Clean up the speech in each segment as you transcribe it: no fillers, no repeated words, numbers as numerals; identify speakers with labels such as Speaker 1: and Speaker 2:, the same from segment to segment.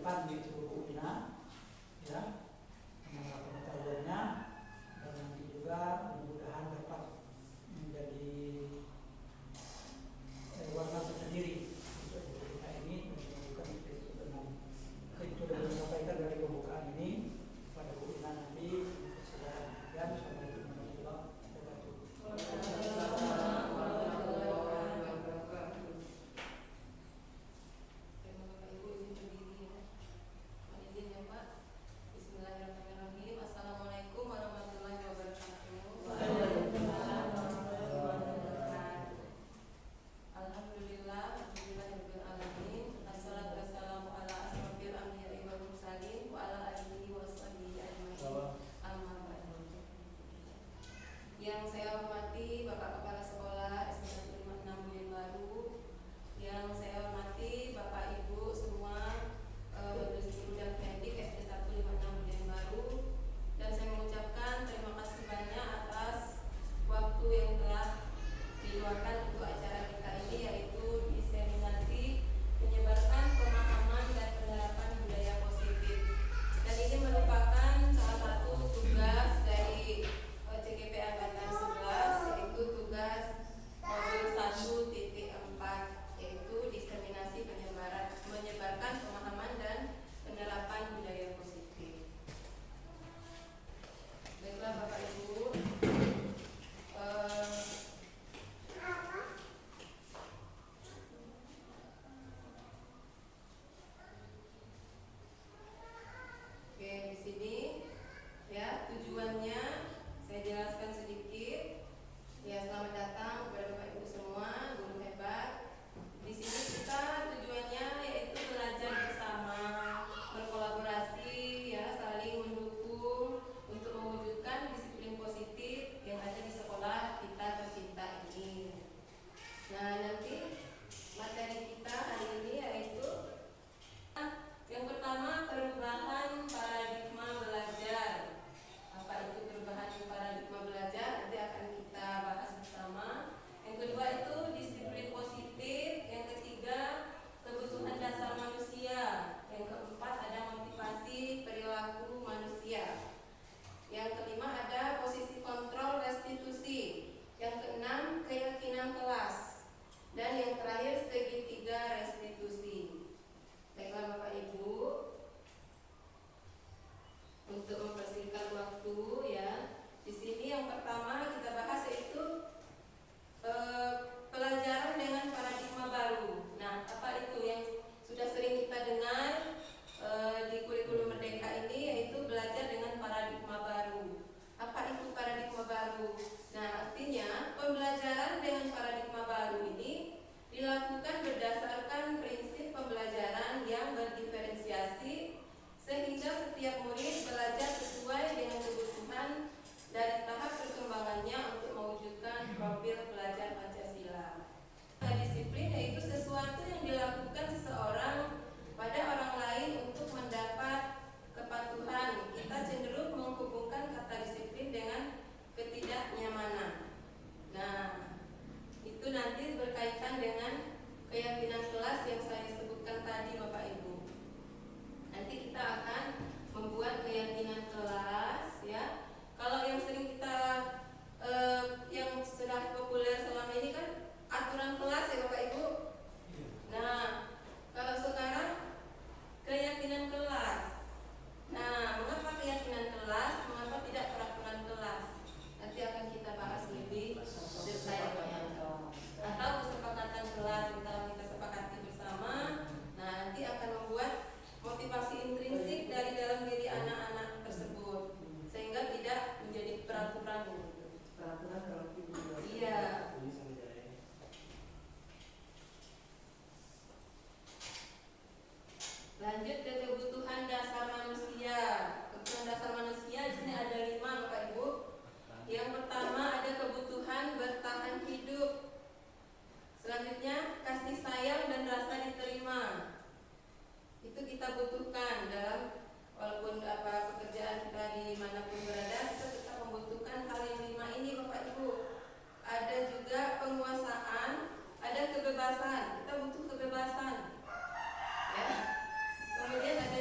Speaker 1: depan di Bu Ina, ya, menambah pengetahuannya, dan nanti juga mudah-mudahan dapat menjadi warna tersendiri untuk kita ini menunjukkan itu dengan itu dengan sampaikan dari pembukaan ini pada Bu Ina nanti saudara dan Assalamualaikum warahmatullahi wabarakatuh.
Speaker 2: Assalamualaikum warahmatullahi wabarakatuh. Alhamdulillah, alhamdulillahirabbil alamin. Assalatu wassalamu ala asrofil anbiya'i wal mursalin wa ala alihi washabihi ajmain. Amma ba'du. Yang saya hormati Bapak Kepala Sekolah SD 156 Buin Baru, yang saya hormati Bapak Ibu semua Majelis Guru dan Pendik SD 156 Buin Baru, dan saya mengucapkan terima kasih banyak atas waktu yang telah diluangkan untuk acara kita ini, yaitu diseminasi menyebarkan pemahaman dan penerapan budaya positif. Dan ini merupakan salah satu tugas dari CGP Angkatan 11, yaitu tugas modul 1.4, yaitu diseminasi menyebarkan pemahaman dan penerapan budaya positif. Baiklah Bapak Ibu, oke, di sini ya tujuannya saya jelaskan sedikit. Ya, selamat datang kepada Bapak Ibu semua, guru hebat. Di sini kita tujuannya yaitu belajar bersama, berkolaborasi, ya, saling mendukung untuk mewujudkan disiplin positif yang ada di sekolah kita tercinta ini. Nah, nanti materi kita hari ini yaitu yang pertama, perubahan paradigma belajar. Apa itu perubahan paradigma belajar? Nanti akan kita bahas bersama. Yang kedua itu disiplin positif. Yang ketiga, kebutuhan dasar manusia. Yang keempat ada motivasi perilaku manusia. Yang kelima ada posisi kontrol restitusi. Yang keenam, keyakinan kelas. Dan yang terakhir, segitiga restitusi. Baiklah Bapak Ibu, untuk mempersingkat waktu, ya, di sini yang pertama kita bahas yaitu pelajaran dengan paradigma baru. Nah, apa itu yang sudah sering kita dengar di kurikulum Merdeka ini, yaitu belajar dengan paradigma baru. Apa itu paradigma baru? Nah, artinya pembelajaran dengan paradigma baru ini dilakukan berdasarkan prinsip pembelajaran yang berdiferensiasi, sehingga setiap murid belajar sesuai dengan kebutuhan dari tahap perkembangannya untuk mewujudkan profil pelajar Pancasila. Disiplin yaitu sesuatu yang dilakukan seseorang pada orang lain untuk mendapat kepatuhan. Kita cenderung menghubungkan kata disiplin dengan ketidaknyamanan. Nah, itu nanti berkaitan dengan keyakinan kelas yang saya sebutkan tadi Bapak Ibu. Nanti kita akan membuat keyakinan kelas, ya. Kalau yang sering kita yang sudah populer selama ini kan aturan kelas ya Bapak Ibu. Nah, kalau sekarang keyakinan kelas. Nah, mengapa keyakinan kelas? Mengapa tidak peraturan kelas? Nanti akan kita bahas lebih detailnya. Atau kesepakatan kelas kita sepakati bersama. Nah, nanti akan membuat motivasi intrinsik dari dalam diri anak-anak tersebut, sehingga tidak menjadi peraturan. Iya. Lanjut ke kebutuhan dasar manusia. Kebutuhan dasar manusia di sini ada 5 Bapak Ibu. Yang pertama ada kebutuhan bertahan hidup. Selanjutnya kasih sayang dan rasa diterima. Itu kita butuhkan dalam walaupun pekerjaan kita dimanapun berada, kita tetap membutuhkan hal yang 5 ini Bapak Ibu. Ada juga penguasaan, ada kebebasan. Kita butuh kebebasan, ya. Kemudian ada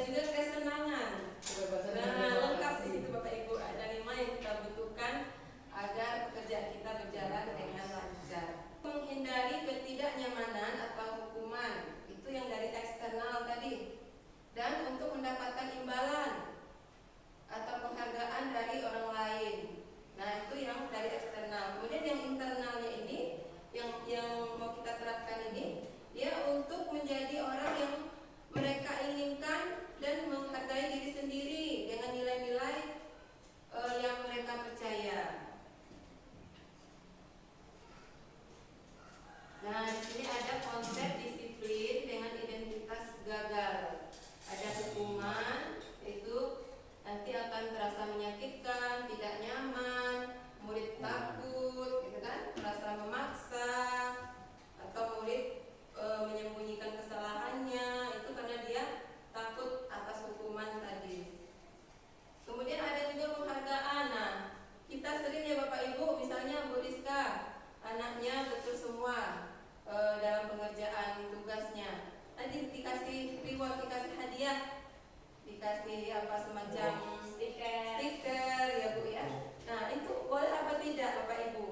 Speaker 2: dikasih apa semacam
Speaker 3: Stiker.
Speaker 2: stiker ya Bu ya. Nah itu boleh apa tidak Bapak Ibu?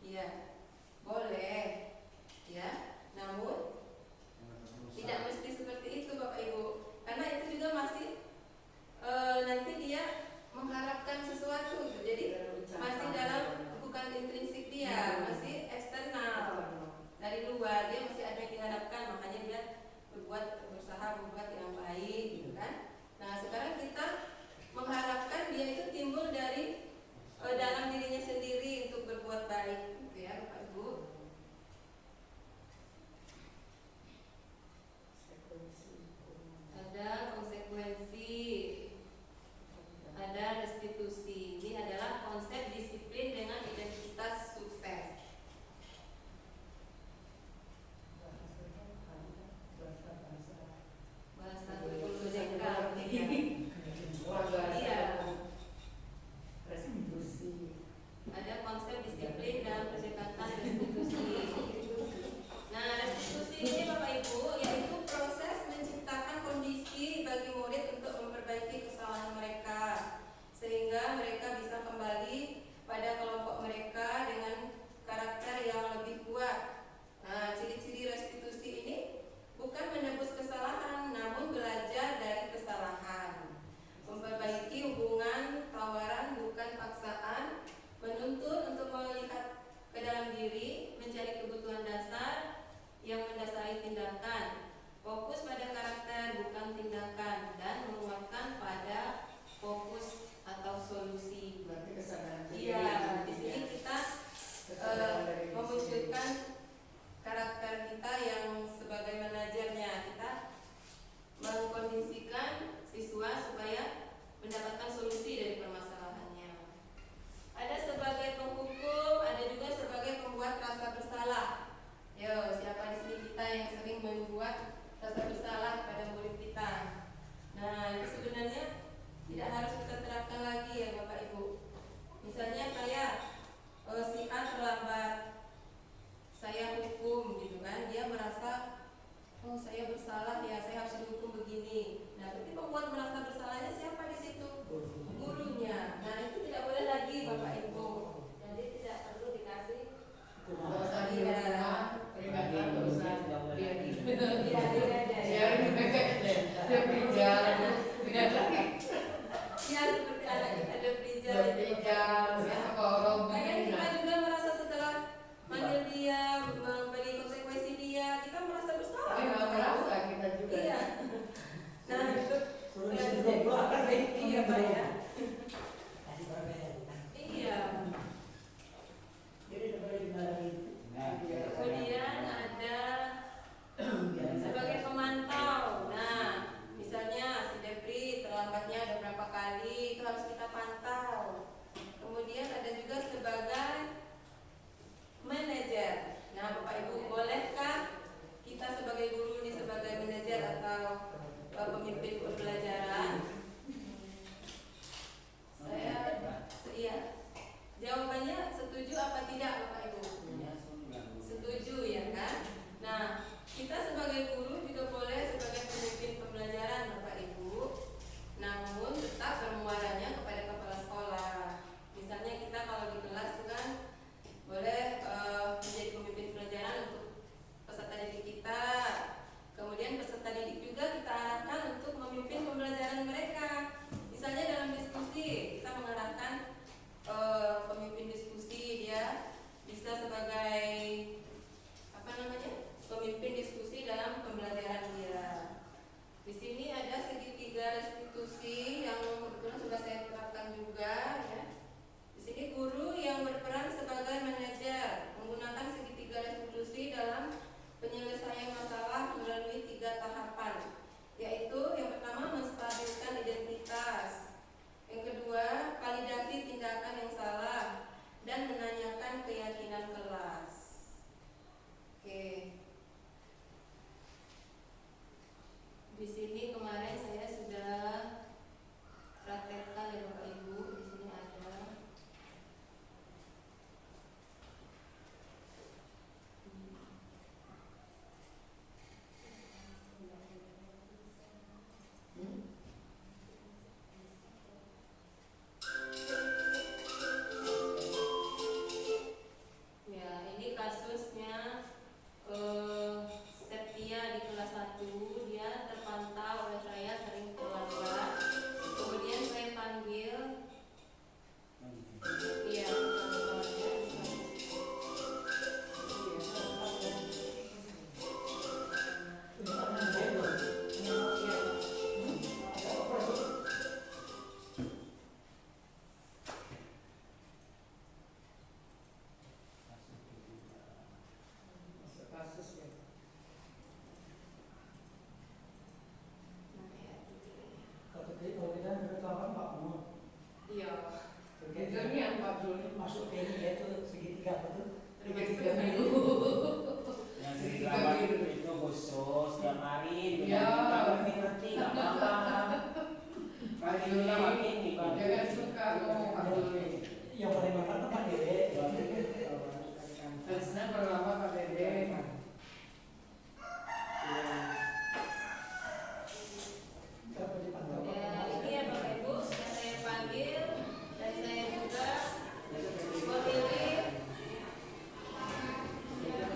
Speaker 2: Iya, boleh ya. Namun tidak mesti seperti itu Bapak Ibu, karena itu juga masih nanti dia mengharapkan sesuatu gitu. Jadi masih dalam, bukan intrinsik dia, masih eksternal dari luar, dia masih ada yang diharapkan, makanya dia berusaha berbuat yang baik gitu kan. Nah sekarang kita mengharapkan dia itu timbul dari dalam dirinya sendiri untuk berbuat baik gitu ya Bapak Ibu. Ada konsekuensi, ada restitusi. Ini adalah konsep disiplin dengan identitas sukses. Bahasa kurikulum merdeka. Iya. Ada konsep disiplin dalam pendekatan restitusi. Nah, restitusi ini Bapak Ibu yaitu proses menciptakan kondisi bagi murid untuk memperbaiki kesalahan mereka sehingga mereka bisa kembali pada kelompok mereka dengan karakter yang lebih kuat. Nah, ciri-ciri restitusi ini bukan menebus kesalahan, namun belajar dari kesalahan. Memperbaiki hubungan tawaran bukan paksaan, menuntun untuk melihat ke dalam diri, mencari kebutuhan dasar yang mendasari tindakan, fokus pada karakter bukan tindakan, dan menguatkan pada fokus atau solusi. Iya, di sini kita memunculkan karakter kita yang sebagai manajernya. Kita mengkondisikan siswa supaya mendapatkan solusi dari permasalahannya. Ada sebagai penghukum, ada juga sebagai pembuat rasa bersalah. Yo, siapa di sini kita yang sering membuat rasa bersalah pada murid kita? Nah, itu sebenarnya tidak harus kita terapkan lagi ya Bapak Ibu. Misalnya saya si A terlambat, saya hukum gitu kan, dia merasa oh saya bersalah ya, saya harus dihukum begini. Nah, berarti pembuat merasa bersalahnya siapa di situ? Gurunya. Nah, itu tidak boleh lagi Bapak Ibu.
Speaker 3: Jadi tidak perlu dikasih
Speaker 2: Ya, seperti anak kita ada prijal. Kadang kita juga merasa setelah manggil dia, memberi konsekuensi dia, kita merasa bersalah. Iya. Nah, itu iya Pak ya. Iya. Kemudian ada sebagai pemantau. Nah, misalnya si Depri terlambatnya ada berapa kali, itu harus kita pantau. Kemudian ada juga sebagai manajer. Nah, Bapak Ibu, bolehkah kita sebagai guru ini sebagai manajer atau pemimpin pembelajaran? Iya. Jawabannya setuju apa tidak Bapak Ibu? Setuju ya kan? Nah, kita sebagai guru juga boleh sebagai pemimpin pembelajaran Bapak Ibu, namun tetap bermuaranya kepada kepala sekolah. Misalnya kita kalau di kelas itu kan boleh menjadi pemimpin pelajaran untuk peserta didik kita. Kemudian peserta didik juga kita arahkan untuk memimpin
Speaker 4: Demikian Pak Jul.
Speaker 1: masuk ke ini yaitu segitiga apa tuh?
Speaker 4: Segitiga biru.
Speaker 5: Yang dirawat itu khusus tiap hari
Speaker 4: Ya.
Speaker 5: ngerti nggak apa-apa.
Speaker 4: Pak Jul
Speaker 5: Makin nih Pak.
Speaker 4: jangan suka ngomong Pak Jul ini.
Speaker 1: Yang paling mahal tempat Dede.
Speaker 4: Harusnya berlama Pak Dede.
Speaker 1: Dapat dipantau.
Speaker 2: Ya, ini ya Bapak Ibu sudah saya panggil dan saya juga memilih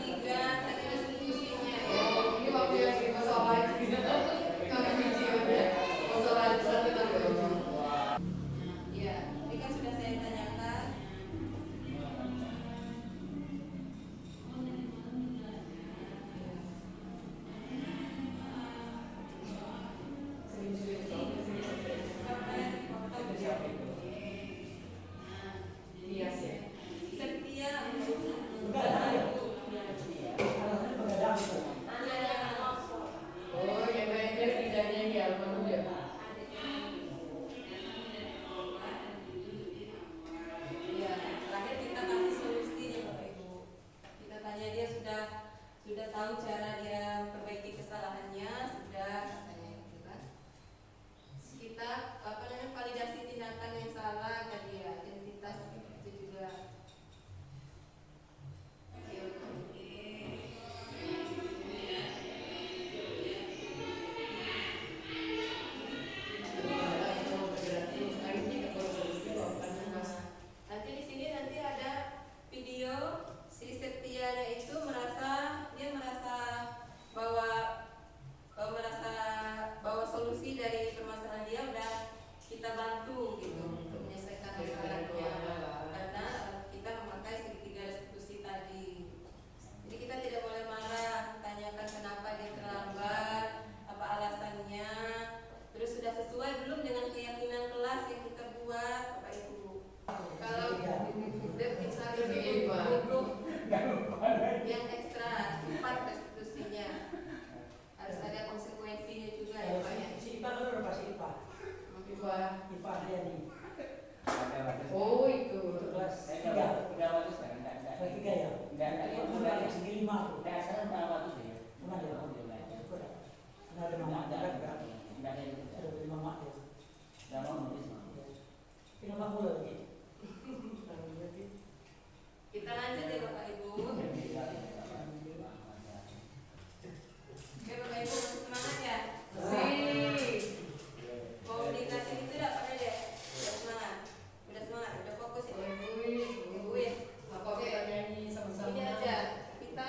Speaker 2: 3 tadi institusinya ya.
Speaker 4: Oh, ini waktu yang kita salah ini. Kami videonya. Masalah itu kita belum.
Speaker 2: Ya, ini kan sudah saya tanyakan. Bapaknya dipotong
Speaker 1: Siapa itu?
Speaker 4: Iya sih.
Speaker 2: setia untuk
Speaker 1: Enggak,
Speaker 2: Bapak
Speaker 1: ada.
Speaker 2: Ibu.
Speaker 1: Anaknya begadang itu.
Speaker 4: Oh, yang lainnya pindahnya di almarhum ya.
Speaker 2: Ya, terakhir kita kasih solusinya Bapak Ibu. Kita tanya dia sudah tahu cara dia perbaiki kesalahannya, sudah katanya gitu kan. Terus kita validasi tindakan yang salah tadi ya, identitas itu juga. Nanti di sini nanti ada video si Setianya itu dia merasa bahwa solusi dari permasalahan dia udah kita bantu gitu untuk menyelesaikan masalahnya karena kita memakai segitiga restitusi tadi. Jadi kita tidak boleh marah, tanyakan kenapa dia terlambat, apa alasannya, terus sudah sesuai belum dengan keyakinan kelas yang kita buat, Bapak Ibu. Kalau misalnya butuh yang ekstra 4 restitusinya harus ada konsekuensinya juga ya Pak ya.
Speaker 1: Si Ipa kan udah pasti Ipa. Ipa dia nih.
Speaker 4: Oh, itu.
Speaker 1: Kelas
Speaker 5: Saya
Speaker 1: 3.
Speaker 5: udah bagus kan?
Speaker 1: Kelas 3 ya.
Speaker 5: Enggak,
Speaker 1: Udah yang segi 5 tuh.
Speaker 5: Enggak, sekarang udah bagus ya.
Speaker 1: Pernah ya?
Speaker 5: Alhamdulillah.
Speaker 1: Syukur ya. Sudah ada mama
Speaker 5: Enggak
Speaker 1: kan?
Speaker 5: ada yang
Speaker 1: Sudah beli mama ya.
Speaker 5: Enggak mau nulis mah.
Speaker 1: Ini mama mula lagi.
Speaker 2: Kita lanjut ya Bapak Ibu. Oke Bapak Ibu masih semangat ya? Komunikasi itu udah pada deh. Udah semangat, udah fokus ya. Ibu ya.
Speaker 4: Apa kita nyanyi sama-sama?
Speaker 2: Ini aja kita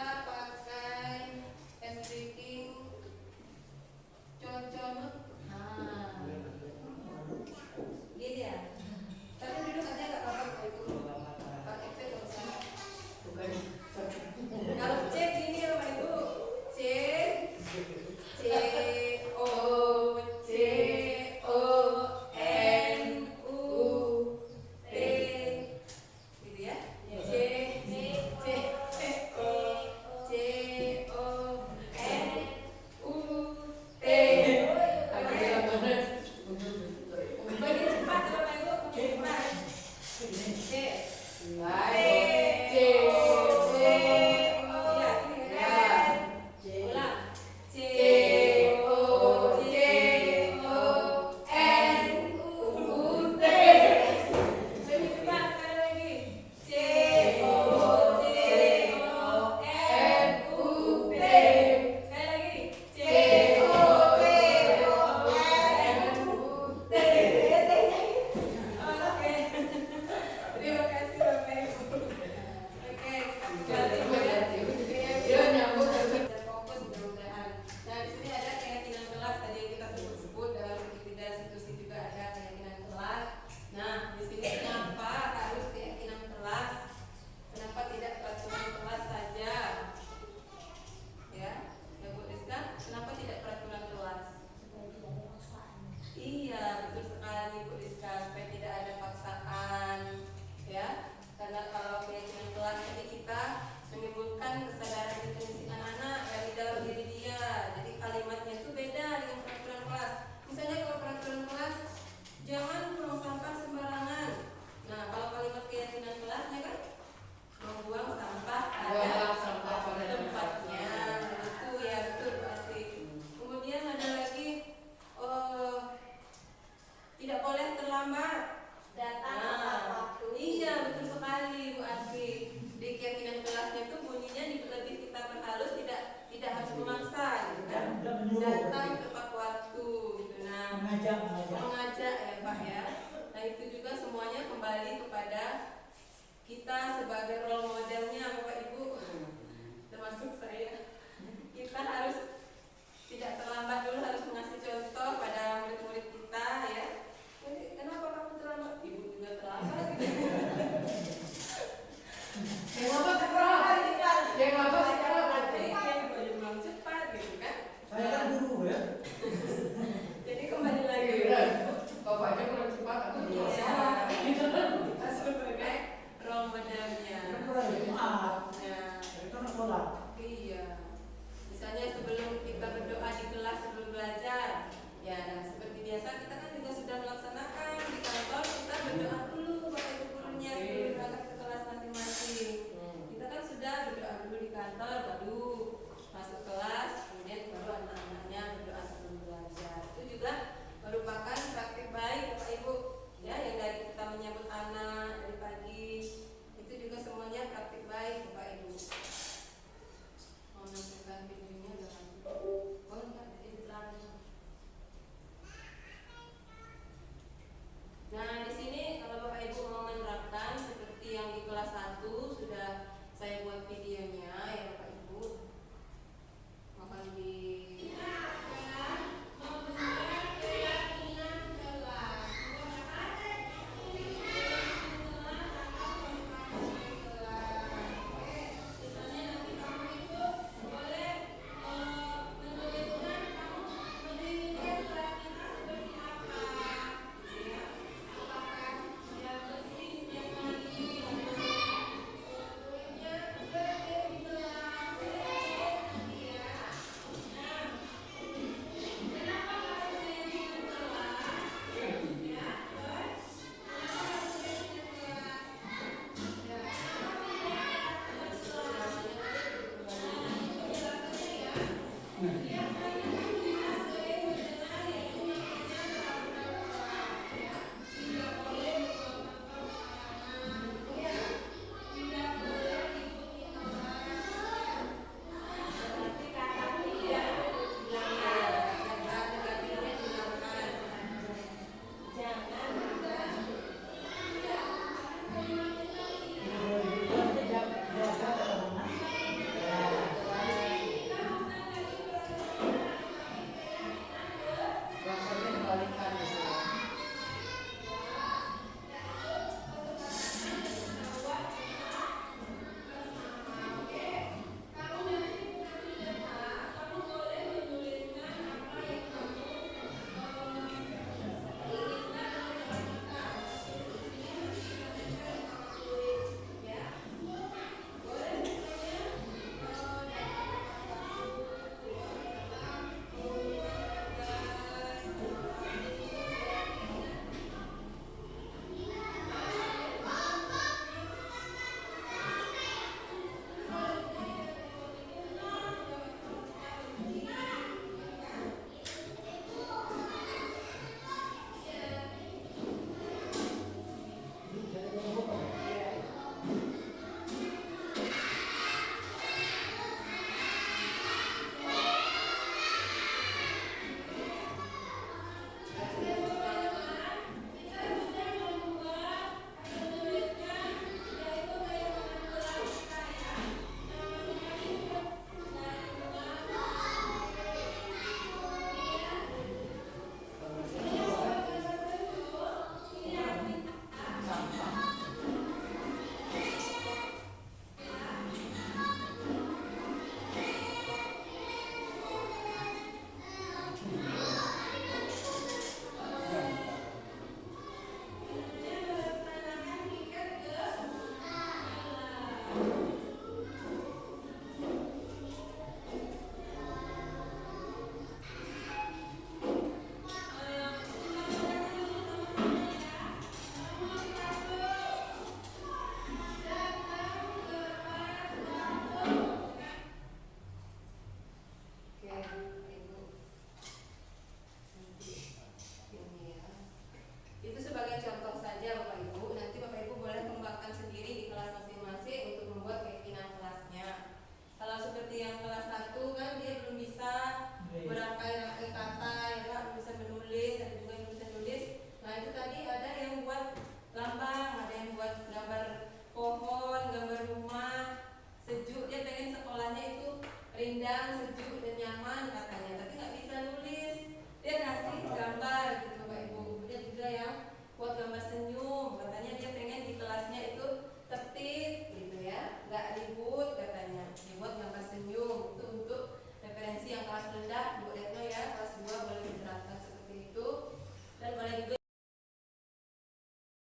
Speaker 2: yang